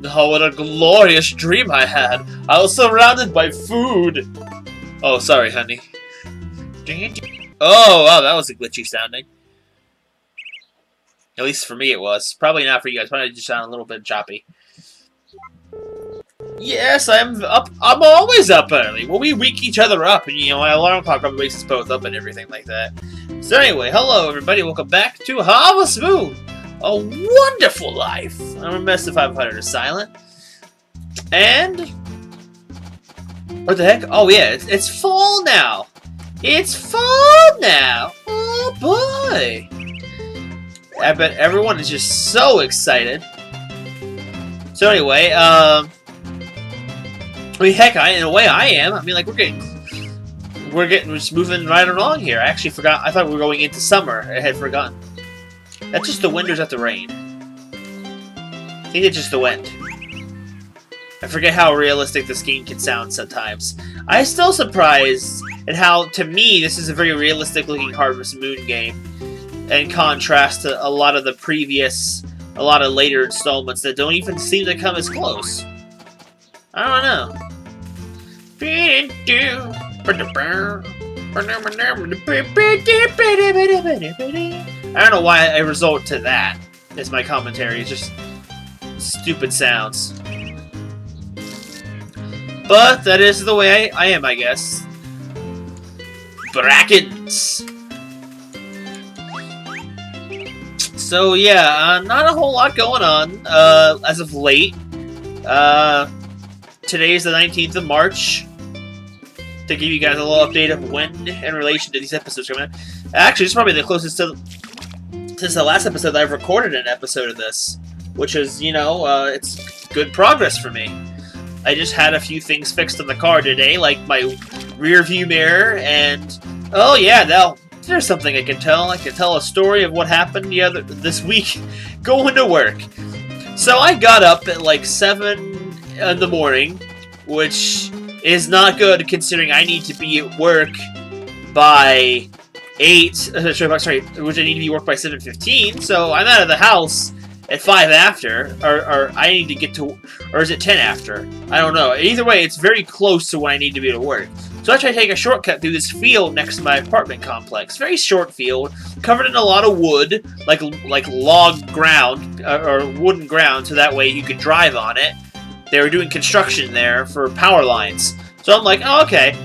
Oh, what a glorious dream I had. I was surrounded by food. Oh, sorry, honey. Oh, wow, that was a glitchy sounding. At least for me it was. Probably not for you guys. Probably just sound a little bit choppy. Yes, I'm up. I'm always up early. Well, we wake each other up, and my alarm clock probably wakes us both up and everything like that. So anyway, hello everybody. Welcome back to Harvest Moon. A wonderful life. I'm Mr. 500 is silent. And what the heck? Oh yeah, it's fall now. It's fall now. Oh boy. I bet everyone is just so excited. So anyway, heck, in a way I am. I mean, like, we're just moving right along here. I actually forgot. I thought we were going into summer. I had forgotten. That's just the wind, or is that the rain? I think it's just the wind. I forget how realistic this game can sound sometimes. I'm still surprised at how, to me, this is a very realistic-looking Harvest Moon game, in contrast to a lot of the previous, a lot of later installments that don't even seem to come as close. I don't know. I don't know why I resort to that as my commentary. It's just stupid sounds. But that is the way I am, I guess. Brackets. So yeah, not a whole lot going on as of late. Today is the 19th of March. To give you guys a little update of when, in relation to these episodes coming out. Actually, it's probably the closest to since the last episode that I've recorded an episode of this, which is, it's good progress for me. I just had a few things fixed in the car today, like my rear view mirror, and oh yeah, now there's something I can tell. I can tell a story of what happened this week going to work. So I got up at like 7 in the morning, which is not good considering I need to be at work by 8. Sorry, which I need to be at work by 7:15. So I'm out of the house at 5 after, or I need to get to, or is it 10 after? I don't know. Either way, it's very close to when I need to be at work. So I try to take a shortcut through this field next to my apartment complex. Very short field, covered in a lot of wood, like log ground, or wooden ground, so that way you could drive on it. They were doing construction there for power lines. So I'm like, oh, okay.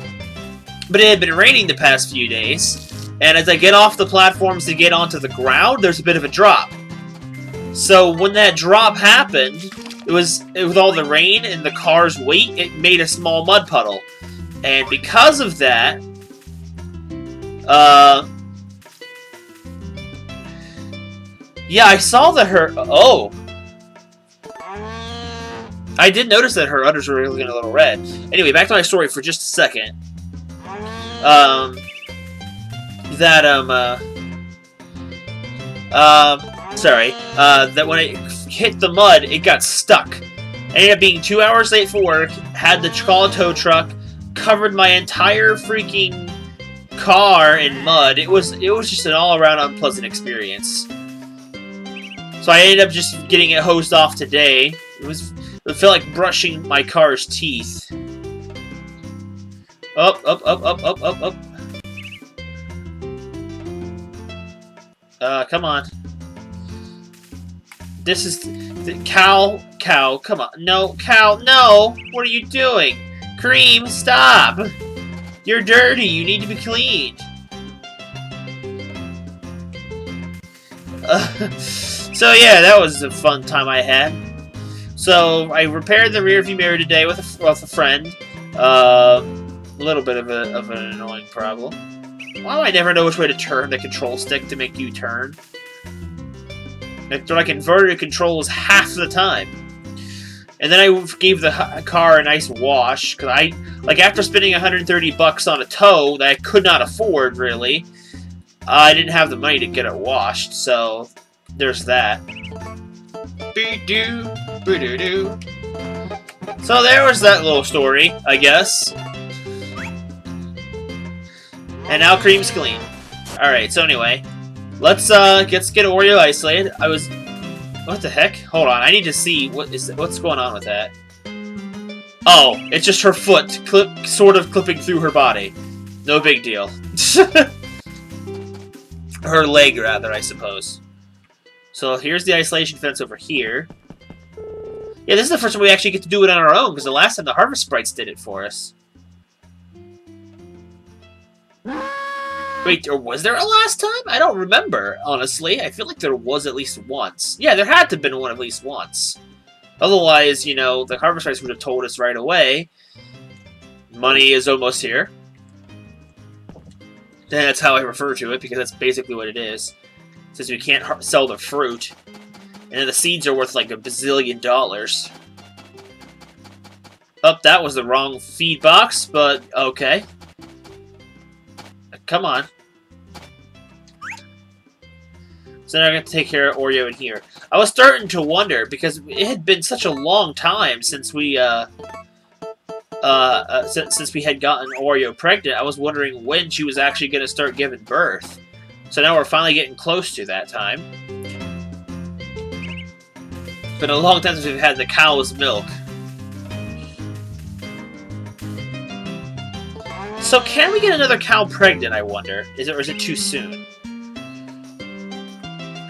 But it had been raining the past few days, and as I get off the platforms to get onto the ground, there's a bit of a drop. So when that drop happened, with all the rain and the car's weight, it made a small mud puddle. And because of that, yeah, I saw that I did notice that her udders were looking a little red. Anyway, back to my story for just a second. That when it hit the mud, it got stuck. Ended up being 2 hours late for work, had to call a tow truck, covered my entire freaking car in mud. It was just an all-around unpleasant experience. So I ended up just getting it hosed off today. It felt like brushing my car's teeth. Up. Come on. This is... Cow, come on. No, Cow, no! What are you doing? Cream, stop! You're dirty, you need to be cleaned. So yeah, that was a fun time I had. So I repaired the rear view mirror today with a friend. A little bit of an annoying problem. Why do I never know which way to turn the control stick to make you turn? Like inverted controls half the time. And then I gave the car a nice wash, because after spending $130 on a tow that I could not afford, really, I didn't have the money to get it washed, so there's that. So there was that little story, I guess. And now Cream's clean. Alright, so anyway, let's get Oreo isolated. What the heck? Hold on, I need to see what's going on with that. Oh, it's just her foot sort of clipping through her body. No big deal. Her leg, rather, I suppose. So here's the isolation fence over here. Yeah, this is the first time we actually get to do it on our own, because the last time the Harvest Sprites did it for us. Wait, or was there a last time? I don't remember, honestly. I feel like there was at least once. Yeah, there had to have been one at least once. Otherwise, you know, the Harvest Sprites would have told us right away. Money is almost here. And that's how I refer to it, because that's basically what it is. Since we can't sell the fruit. And then the seeds are worth like $1 bazillion. Oh, that was the wrong feed box, but okay. Come on. So now I got to take care of Oreo in here. I was starting to wonder, because it had been such a long time since we, since we had gotten Oreo pregnant, I was wondering when she was actually going to start giving birth. So now we're finally getting close to that time. It's been a long time since we've had the cow's milk. So can we get another cow pregnant, I wonder? Or is it too soon?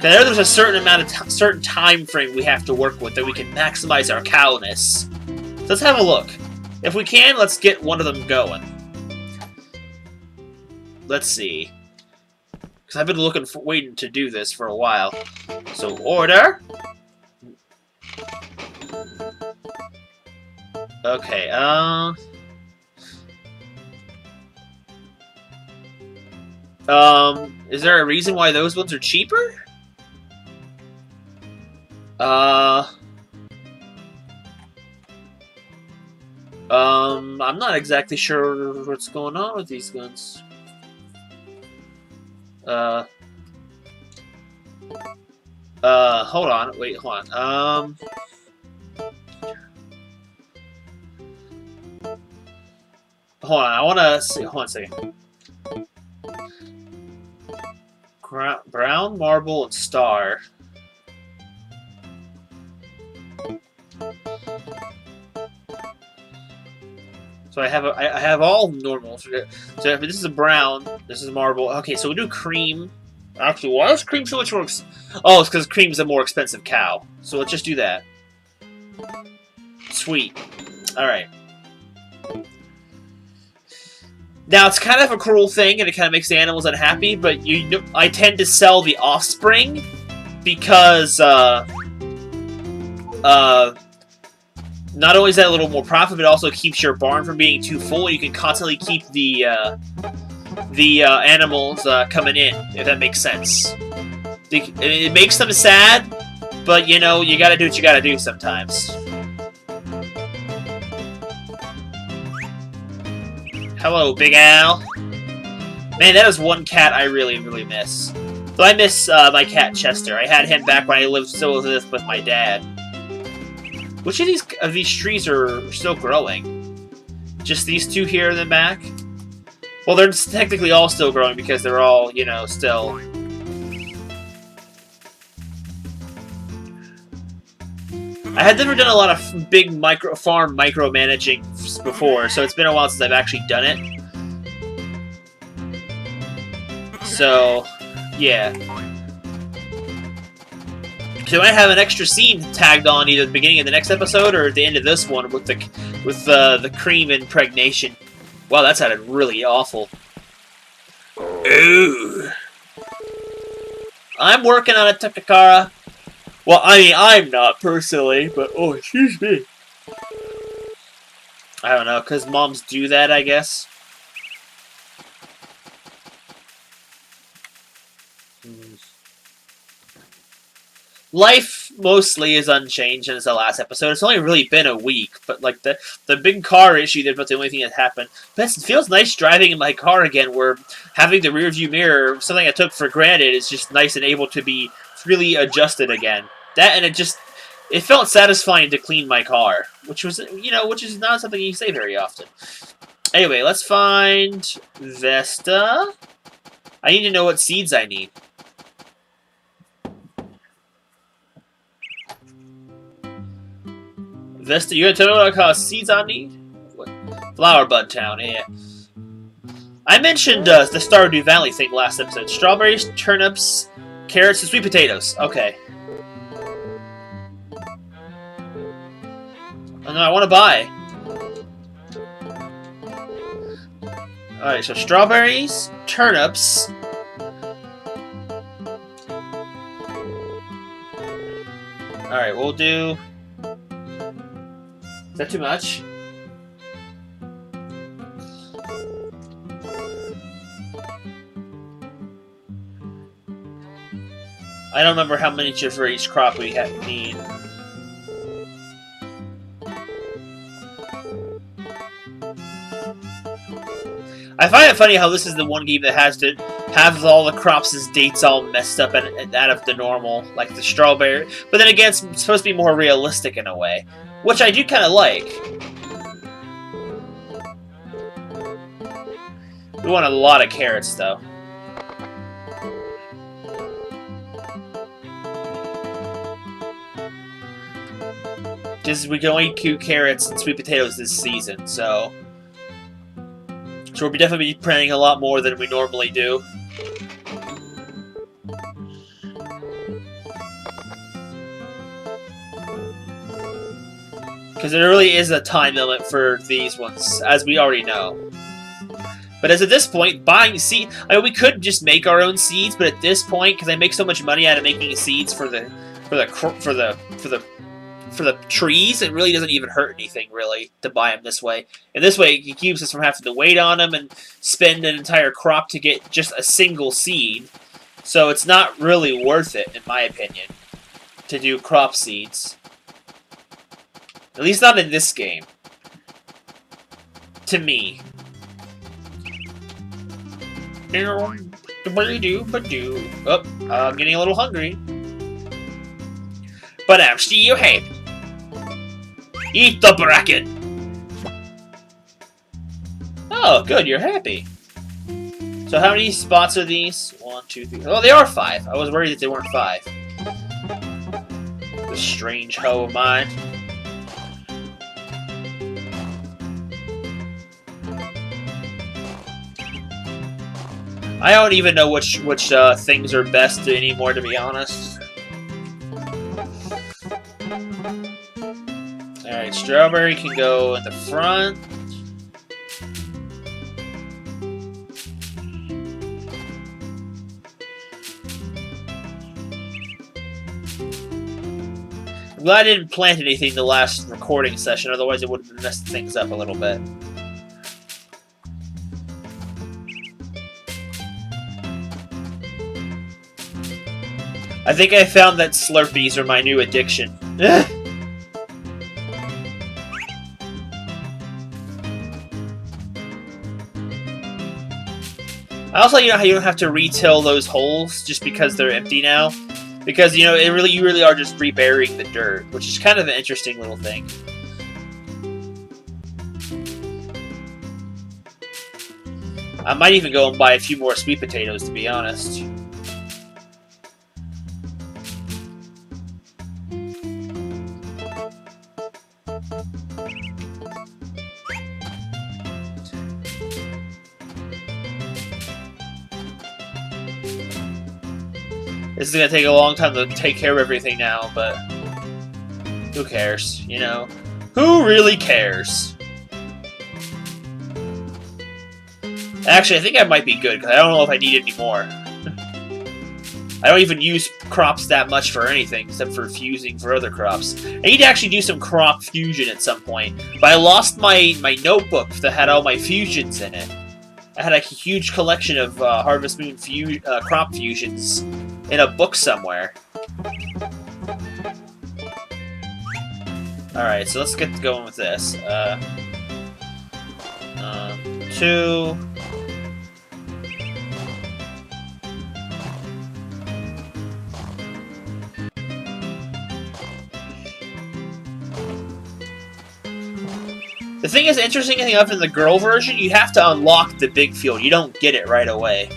I know there's a certain amount of certain time frame we have to work with that we can maximize our cowness. So let's have a look. If we can, let's get one of them going. Let's see. Because I've been waiting to do this for a while. So order. Okay. Is there a reason why those ones are cheaper? I'm not exactly sure what's going on with these guns. Hold on. Wait, hold on. Hold on. I want to see. Hold on a second. Brown, marble, and star. So I have all normal. So if this is a brown, this is marble. Okay, so we do cream. Actually, why is cream so much more? Oh, it's because cream's a more expensive cow. So let's just do that. Sweet. All right. Now it's kind of a cruel thing, and it kind of makes the animals unhappy. But I tend to sell the offspring because not only is that a little more profit, but it also keeps your barn from being too full. You can constantly keep the animals coming in, if that makes sense. It makes them sad, but you know, you gotta do what you gotta do sometimes. Hello, Big Al. Man, that is one cat I really, really miss. So I miss my cat Chester. I had him back when I lived still with my dad. Which of these trees are still growing? Just these two here in the back? Well, they're technically all still growing because they're all, you know, still... I had never done a lot of big farm micromanaging before, so it's been a while since I've actually done it. So, yeah. So I have an extra scene tagged on either at the beginning of the next episode or at the end of this one with the cream impregnation. Wow, that sounded really awful. Ooh. I'm working on it, Takakara. Well, I mean, I'm not personally, but oh, excuse me. I don't know, because moms do that, I guess. Life mostly is unchanged since the last episode. It's only really been a week, but like the big car issue that's about the only thing that happened. But it feels nice driving in my car again, where having the rear view mirror, something I took for granted, is just nice and able to be freely adjusted again. That and it felt satisfying to clean my car, which was, you know, which is not something you say very often. Anyway, let's find Vesta. I need to know what seeds I need. Vista, you gonna tell me what kind of seeds I need? What? Flower Bud Town, yeah. I mentioned the Stardew Valley thing last episode. Strawberries, turnips, carrots, and sweet potatoes. Okay. Oh no, I want to buy. Alright, so strawberries, turnips. Alright, we'll do... Is that too much? I don't remember how many for each crop we need. I find it funny how this is the one game that has to have all the crops' dates all messed up and out of the normal, like the strawberry. But then again, it's supposed to be more realistic in a way, which I do kind of like. We want a lot of carrots, though. Just we can only do carrots and sweet potatoes this season, so we'll definitely be planting a lot more than we normally do. Because there really is a time limit for these ones, as we already know. But as at this point, buying seeds, I mean, we could just make our own seeds, but at this point, because I make so much money out of making seeds for the trees, it really doesn't even hurt anything, really, to buy them this way. And this way, it keeps us from having to wait on them and spend an entire crop to get just a single seed. So it's not really worth it, in my opinion, to do crop seeds. At least not in this game. To me. Oh, I'm getting a little hungry. But I'm still happy. Eat the bracket! Oh, good, you're happy. So how many spots are these? 1, 2, 3... Oh, they are 5. I was worried that they weren't 5. This strange hoe of mine. I don't even know which things are best anymore, to be honest. Alright, strawberry can go in the front. I'm glad I didn't plant anything the last recording session, otherwise it would have messed things up a little bit. I think I found that Slurpees are my new addiction. I also like, you know how you don't have to re-till those holes just because they're empty now? Because, you know, you really are just reburying the dirt, which is kind of an interesting little thing. I might even go and buy a few more sweet potatoes, to be honest. This is going to take a long time to take care of everything now, but who cares, you know? Who really cares? Actually, I think I might be good, because I don't know if I need any more. I don't even use crops that much for anything, except for fusing for other crops. I need to actually do some crop fusion at some point, but I lost my notebook that had all my fusions in it. I had a huge collection of Harvest Moon crop fusions in a book somewhere. Alright, so let's get going with this. 2... The thing is, interesting enough, in the girl version, you have to unlock the big field. You don't get it right away.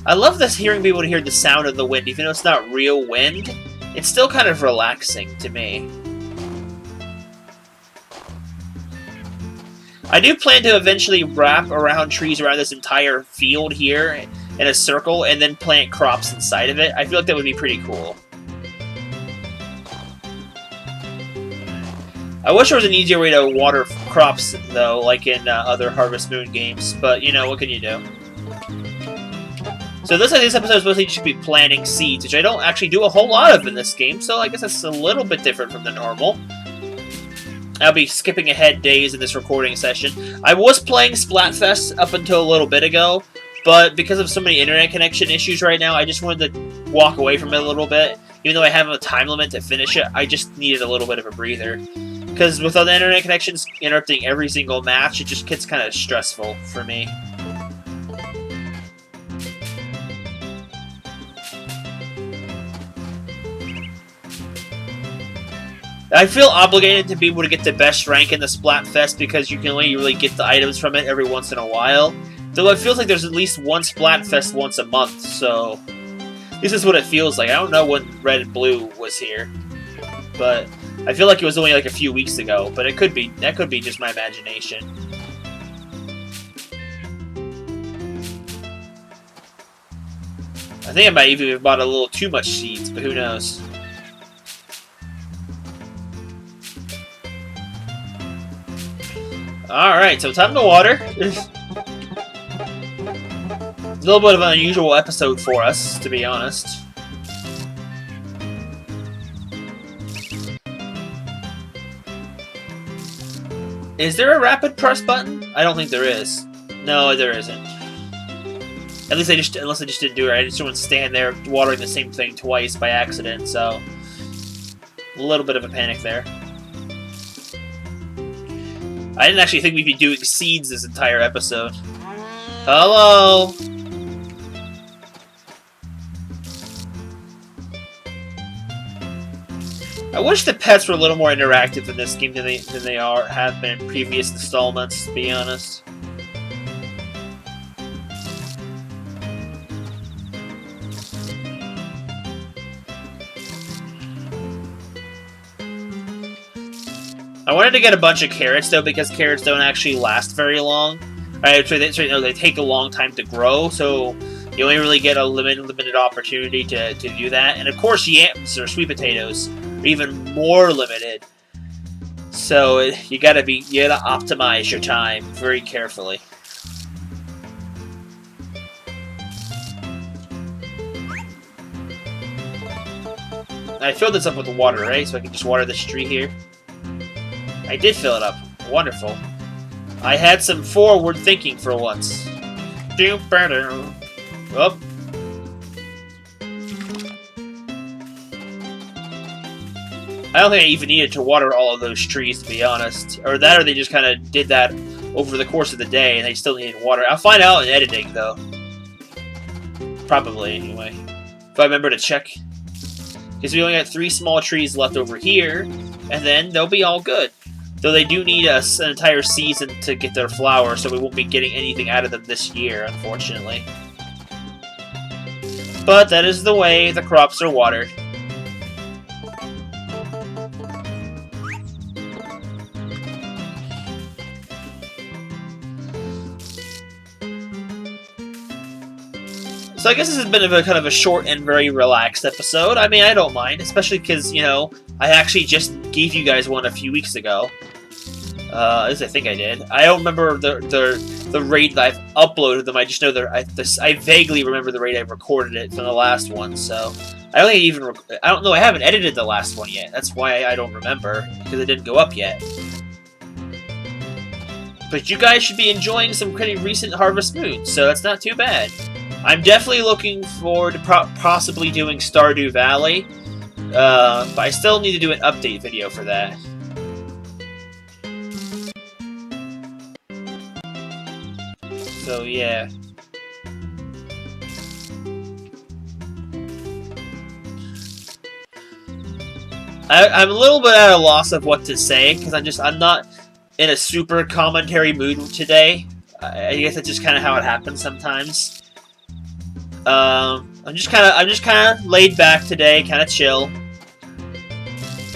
I love this, being able to hear the sound of the wind, even though it's not real wind. It's still kind of relaxing to me. I do plan to eventually wrap around trees around this entire field here in a circle, and then plant crops inside of it. I feel like that would be pretty cool. I wish there was an easier way to water crops, though, like in other Harvest Moon games, but, you know, what can you do? So it looks like this episode is mostly just be planting seeds, which I don't actually do a whole lot of in this game, so I guess that's a little bit different from the normal. I'll be skipping ahead days in this recording session. I was playing Splatfest up until a little bit ago, but because of so many internet connection issues right now, I just wanted to walk away from it a little bit. Even though I have a time limit to finish it, I just needed a little bit of a breather. Because with all the internet connections interrupting every single match, it just gets kind of stressful for me. I feel obligated to be able to get the best rank in the Splatfest because you can only really get the items from it every once in a while. Though it feels like there's at least one Splatfest once a month, so this is what it feels like. I don't know when Red and Blue was here, but I feel like it was only like a few weeks ago, but it could be, that could be just my imagination. I think I might even have bought a little too much seeds, but who knows. Alright, so time to water. A little bit of an unusual episode for us, to be honest. Is there a rapid press button? I don't think there is. No, there isn't. At least unless I just didn't do it. I just didn't stand there watering the same thing twice by accident, so a little bit of a panic there. I didn't actually think we'd be doing seeds this entire episode. Hello! I wish the pets were a little more interactive in this game than they have been in previous installments, to be honest. I wanted to get a bunch of carrots, though, because carrots don't actually last very long. Right, they take a long time to grow, so you only really get a limited opportunity to do that. And of course, yams or sweet potatoes are even more limited. So you gotta optimize your time very carefully. I filled this up with water, right? So I can just water this tree here. I did fill it up. Wonderful. I had some forward thinking for once. Oh. I don't think I even needed to water all of those trees, to be honest. Or they just kind of did that over the course of the day, and they still needed water. I'll find out in editing, though. Probably, anyway. If I remember to check. Because we only got 3 small trees left over here, and then they'll be all good. Though they do need an entire season to get their flower, so we won't be getting anything out of them this year, unfortunately. But that is the way the crops are watered. So I guess this has been kind of a short and very relaxed episode. I mean, I don't mind, especially because, you know, I actually just gave you guys one a few weeks ago. At least I think I did. I don't remember the rate that I've uploaded them. I just know that I vaguely remember the rate I recorded it from the last one. So I don't know. I haven't edited the last one yet. That's why I don't remember, because it didn't go up yet. But you guys should be enjoying some pretty recent Harvest Moon, so that's not too bad. I'm definitely looking forward to possibly doing Stardew Valley, but I still need to do an update video for that. So yeah. I'm a little bit at a loss of what to say, because I'm not in a super commentary mood today. I guess that's just kind of how it happens sometimes. I'm just kind of laid back today, kind of chill.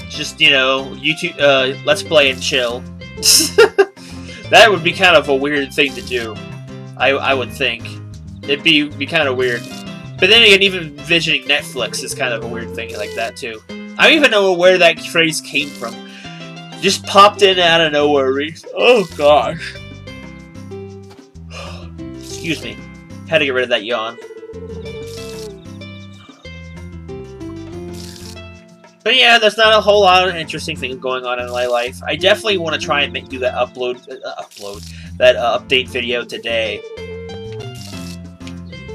Just, you know, YouTube, Let's Play and chill. That would be kind of a weird thing to do. I would think. It'd be kind of weird. But then again, even envisioning Netflix is kind of a weird thing like that, too. I don't even know where that phrase came from. Just popped in out of nowhere. Oh, gosh. Excuse me. Had to get rid of that yawn. But yeah, there's not a whole lot of interesting things going on in my life. I definitely want to try and do that update video today.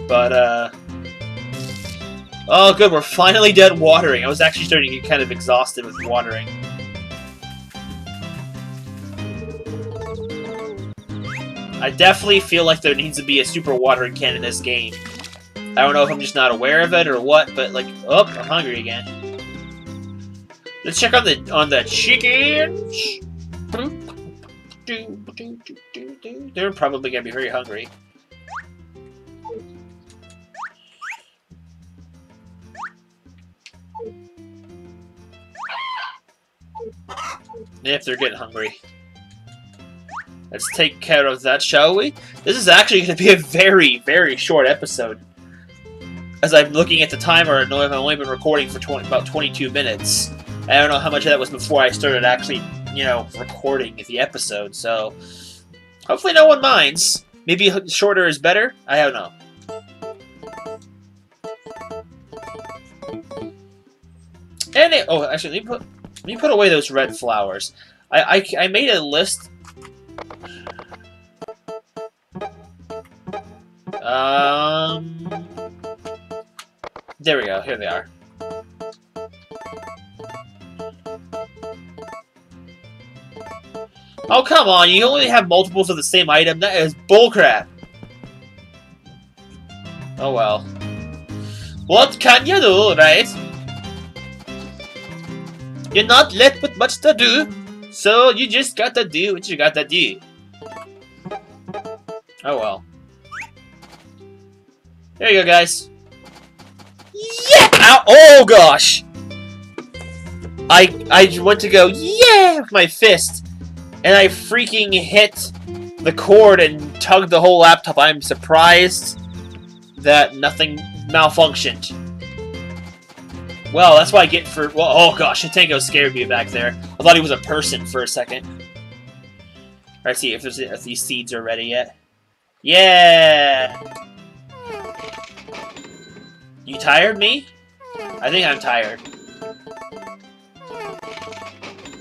But, oh, good, we're finally done watering. I was actually starting to get kind of exhausted with watering. I definitely feel like there needs to be a super watering can in this game. I don't know if I'm just not aware of it or what, but like, oh, I'm hungry again. Let's check on the chickens. They're probably gonna be very hungry. If they're getting hungry. Let's take care of that, shall we? This is actually going to be a very, very short episode. As I'm looking at the timer, I've only been recording for about 22 minutes. I don't know how much of that was before I started actually, you know, recording the episode, so... Hopefully no one minds. Maybe shorter is better? I don't know. And oh, actually, let me put away those red flowers. I made a list. There we go. Here they are. Oh, come on. You only have multiples of the same item. That is bullcrap. Oh, well. What can you do, right? You're not left with much to do, so you just gotta do what you gotta do. Oh, well. There you go, guys. Yeah! Ow! Oh, gosh! I went to go, yeah, with my fist, and I freaking hit the cord and tugged the whole laptop. I'm surprised that nothing malfunctioned. Well, that's what I get for... Well, oh gosh, Tango scared me back there. I thought he was a person for a second. Alright, see if these seeds are ready yet. Yeah! You tired, me? I think I'm tired.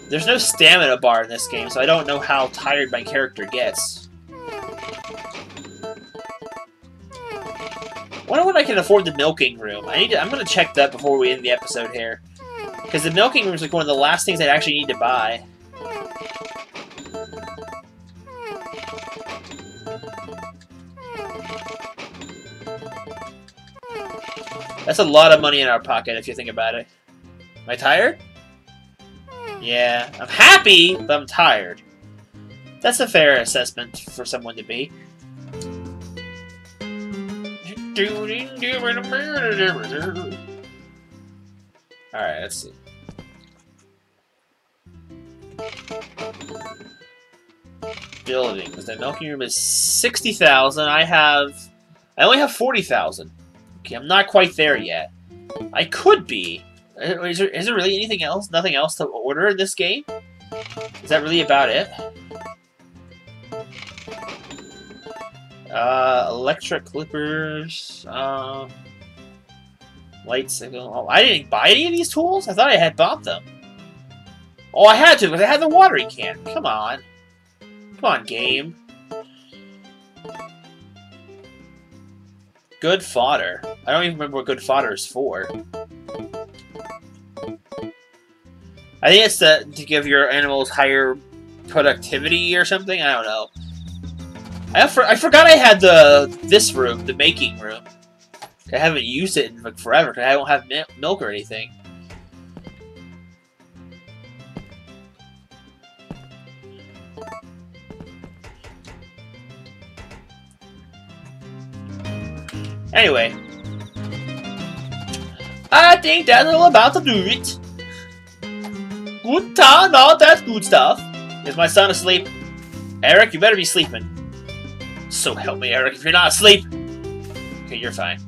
There's no stamina bar in this game, so I don't know how tired my character gets. I wonder when I can afford the milking room. I'm gonna check that before we end the episode here. Because the milking room is like one of the last things I actually need to buy. That's a lot of money in our pocket if you think about it. Am I tired? Yeah. I'm happy, but I'm tired. That's a fair assessment for someone to be. Alright, let's see. Buildings. The milking room is 60,000. I only have 40,000. Okay, I'm not quite there yet. I could be. Is there really anything else? Nothing else to order in this game? Is that really about it? Electric clippers, light signal. Oh, I didn't buy any of these tools? I thought I had bought them. Oh, I had to, because I had the watering can. Come on. Come on, game. Good fodder. I don't even remember what good fodder is for. I think it's to give your animals higher productivity or something. I don't know. I forgot I had this room, the making room. I haven't used it in like forever because I don't have milk or anything. Anyway, I think that's all about to do it. Good time, all that good stuff. Is my son asleep? Eric, you better be sleeping. So help me, Eric. If you're not asleep... Okay, you're fine.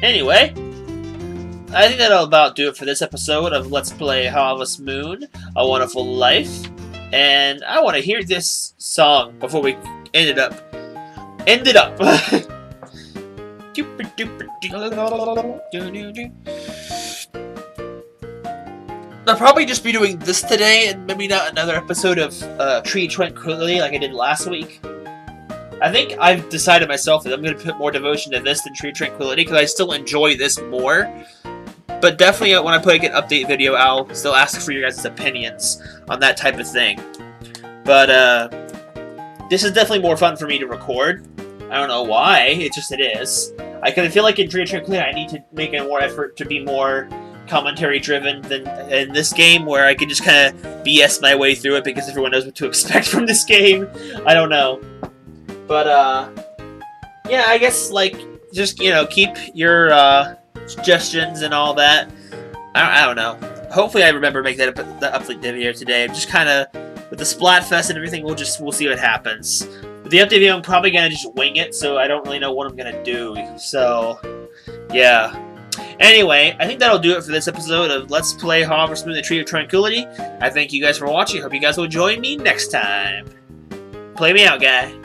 Anyway, I think that'll about do it for this episode of Let's Play Harvest Moon, A Wonderful Life. And I want to hear this song before we end it up. I'll probably just be doing this today, and maybe not another episode of Tree Tranquility like I did last week. I think I've decided myself that I'm going to put more devotion to this than Tree Tranquility, because I still enjoy this more. But definitely, when I put an update video, I'll still ask for your guys' opinions on that type of thing. But, this is definitely more fun for me to record. I don't know why, it is. I kind of feel like in Tree Tranquility, I need to make a more effort to be more commentary driven than in this game, where I can just kind of BS my way through it because everyone knows what to expect from this game. I don't know. But, yeah, I guess, like, just, you know, keep your, suggestions and all that. I don't know. Hopefully I remember to make that the update video today. I'm just kind of, with the Splatfest and everything, we'll see what happens. With the update video, I'm probably going to just wing it, so I don't really know what I'm going to do. So, yeah. Anyway, I think that'll do it for this episode of Let's Play Harvest Moon, the Tree of Tranquility. I thank you guys for watching. Hope you guys will join me next time. Play me out, guy.